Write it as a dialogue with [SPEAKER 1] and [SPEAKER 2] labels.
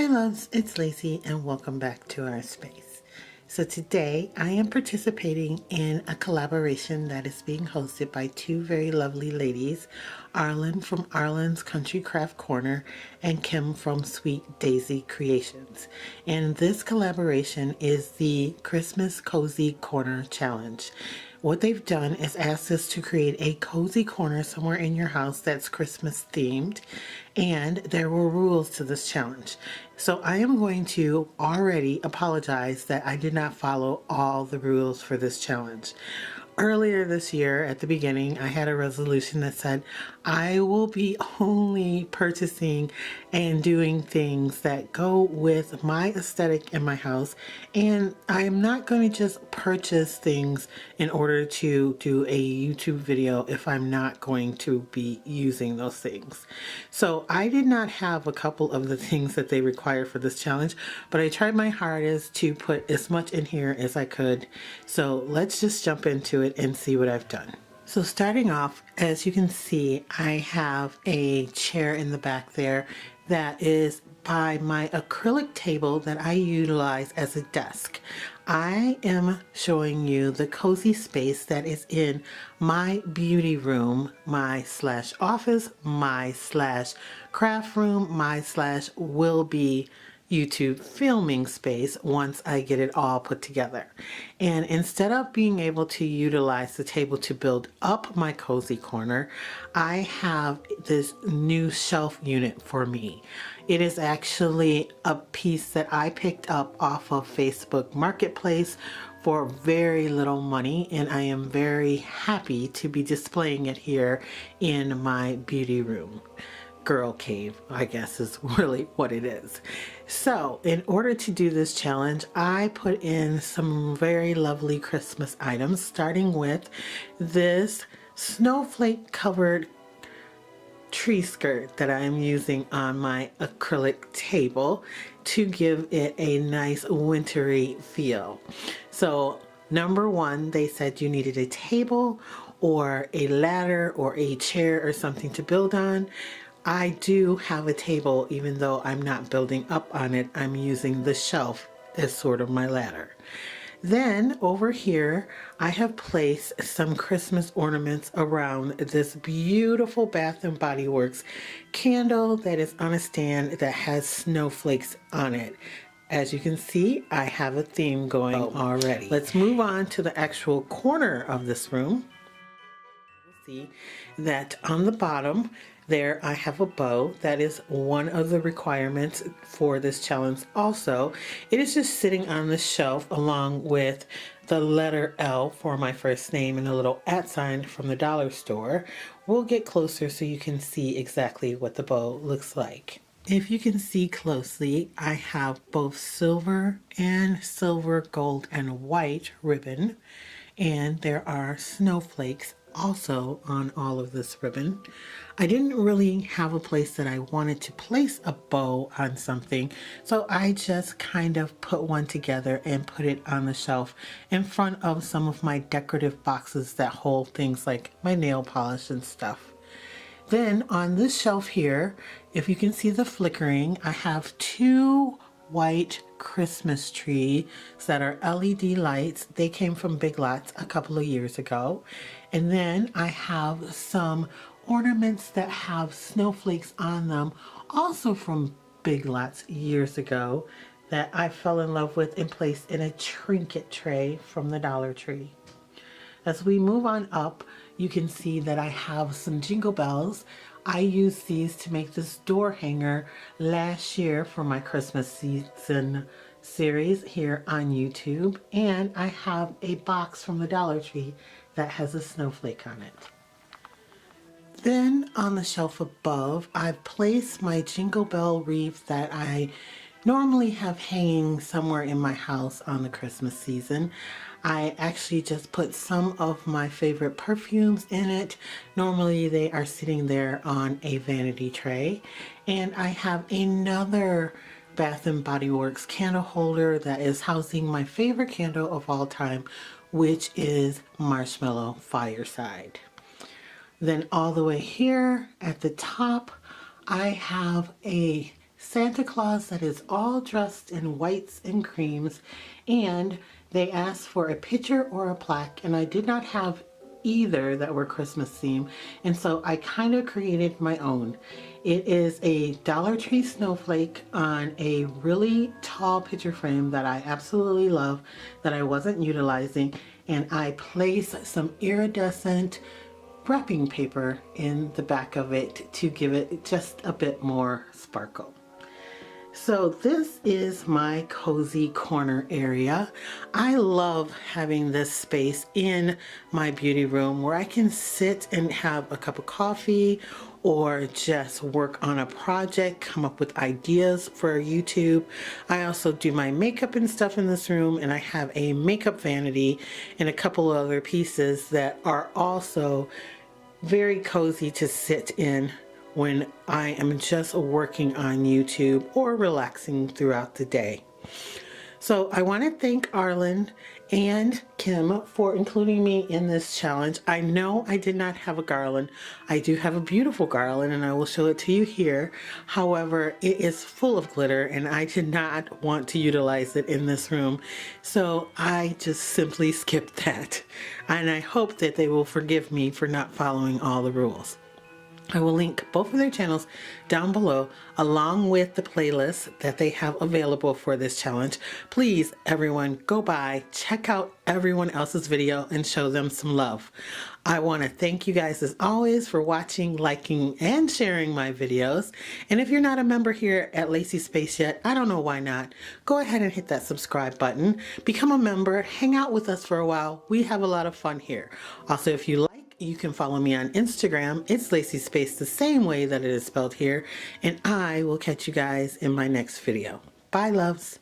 [SPEAKER 1] Hi loves, it's Lacey and welcome back to our space. So today I am participating in a collaboration that is being hosted by two very lovely ladies, Arlynn from Arlynn's Country Craft Corner and Kim from Sweet Daisy Creations. And this collaboration is the Christmas Cozy Corner Challenge. What they've done is asked us to create a cozy corner somewhere in your house that's Christmas themed, and there were rules to this challenge. So I am going to already apologize that I did not follow all the rules for this challenge. Earlier this year, at the beginning, I had a resolution that said I will be only purchasing and doing things that go with my aesthetic in my house, and I am not going to just purchase things in order to do a YouTube video if I'm not going to be using those things. So I did not have a couple of the things that they require for this challenge, but I tried my hardest to put as much in here as I could. So let's just jump into it and see what I've done. So starting off, as you can see, I have a chair in the back there that is by my acrylic table that I utilize as a desk. I am showing you the cozy space that is in my beauty room, my slash office, my slash craft room, my slash will be YouTube filming space once I get it all put together. And instead of being able to utilize the table to build up my cozy corner, I have this new shelf unit for me. It is actually a piece that I picked up off of Facebook Marketplace for very little money, and I am very happy to be displaying it here in my beauty room. Girl cave, I guess, is really what it is. So in order to do this challenge, I put in some very lovely Christmas items, starting with this snowflake covered tree skirt that I am using on my acrylic table to give it a nice wintry feel. So number one, they said you needed a table or a ladder or a chair or something to build on. I do have a table, even though I'm not building up on it. I'm using the shelf as sort of my ladder. Then over here, I have placed some Christmas ornaments around this beautiful Bath & Body Works candle that is on a stand that has snowflakes on it. As you can see, I have a theme going already. Let's move on to the actual corner of this room. You'll see that on the bottom there I have a bow. That is one of the requirements for this challenge. Also, it is just sitting on the shelf along with the letter L for my first name and a little @ sign from the dollar store. We'll get closer so you can see exactly what the bow looks like. If you can see closely, I have both silver and silver, gold, and white ribbon, and there are snowflakes also on all of this ribbon. I didn't really have a place that I wanted to place a bow on something, so I just kind of put one together and put it on the shelf in front of some of my decorative boxes that hold things like my nail polish and stuff. Then on this shelf here, if you can see the flickering, I have two white Christmas trees that are LED lights. They came from Big Lots a couple of years ago. And then I have some ornaments that have snowflakes on them, also from Big Lots years ago, that I fell in love with and placed in a trinket tray from the Dollar Tree. As we move on up, you can see that I have some jingle bells. I used these to make this door hanger last year for my Christmas season series here on YouTube. And I have a box from the Dollar Tree that has a snowflake on it. Then on the shelf above, I've placed my jingle bell wreath that I normally have hanging somewhere in my house on the Christmas season. I actually just put some of my favorite perfumes in it. Normally they are sitting there on a vanity tray. And I have another Bath & Body Works candle holder that is housing my favorite candle of all time, which is Marshmallow Fireside. Then all the way here at the top, I have a Santa Claus that is all dressed in whites and creams, and they asked for a picture or a plaque, and I did not have either that were Christmas themed, and so I kind of created my own. It is a Dollar Tree snowflake on a really tall picture frame that I absolutely love that I wasn't utilizing, and I placed some iridescent wrapping paper in the back of it to give it just a bit more sparkle. So this is my cozy corner area. I love having this space in my beauty room where I can sit and have a cup of coffee or just work on a project, come up with ideas for YouTube. I also do my makeup and stuff in this room, and I have a makeup vanity and a couple of other pieces that are also very cozy to sit in when I am just working on YouTube or relaxing throughout the day. So I want to thank Arlynn and Kim for including me in this challenge. I know I did not have a garland. I do have a beautiful garland and I will show it to you here. However, it is full of glitter and I did not want to utilize it in this room. So I just simply skipped that. And I hope that they will forgive me for not following all the rules. I will link both of their channels down below along with the playlist that they have available for this challenge. Please, everyone, go by, check out everyone else's video and show them some love. I want to thank you guys as always for watching, liking, and sharing my videos. And if you're not a member here at Lacee Space yet, I don't know why not. Go ahead and hit that subscribe button. Become a member. Hang out with us for a while. We have a lot of fun here. Also, if you like, you can follow me on Instagram. It's Lacee Space, the same way that it is spelled here. And I will catch you guys in my next video. Bye, loves.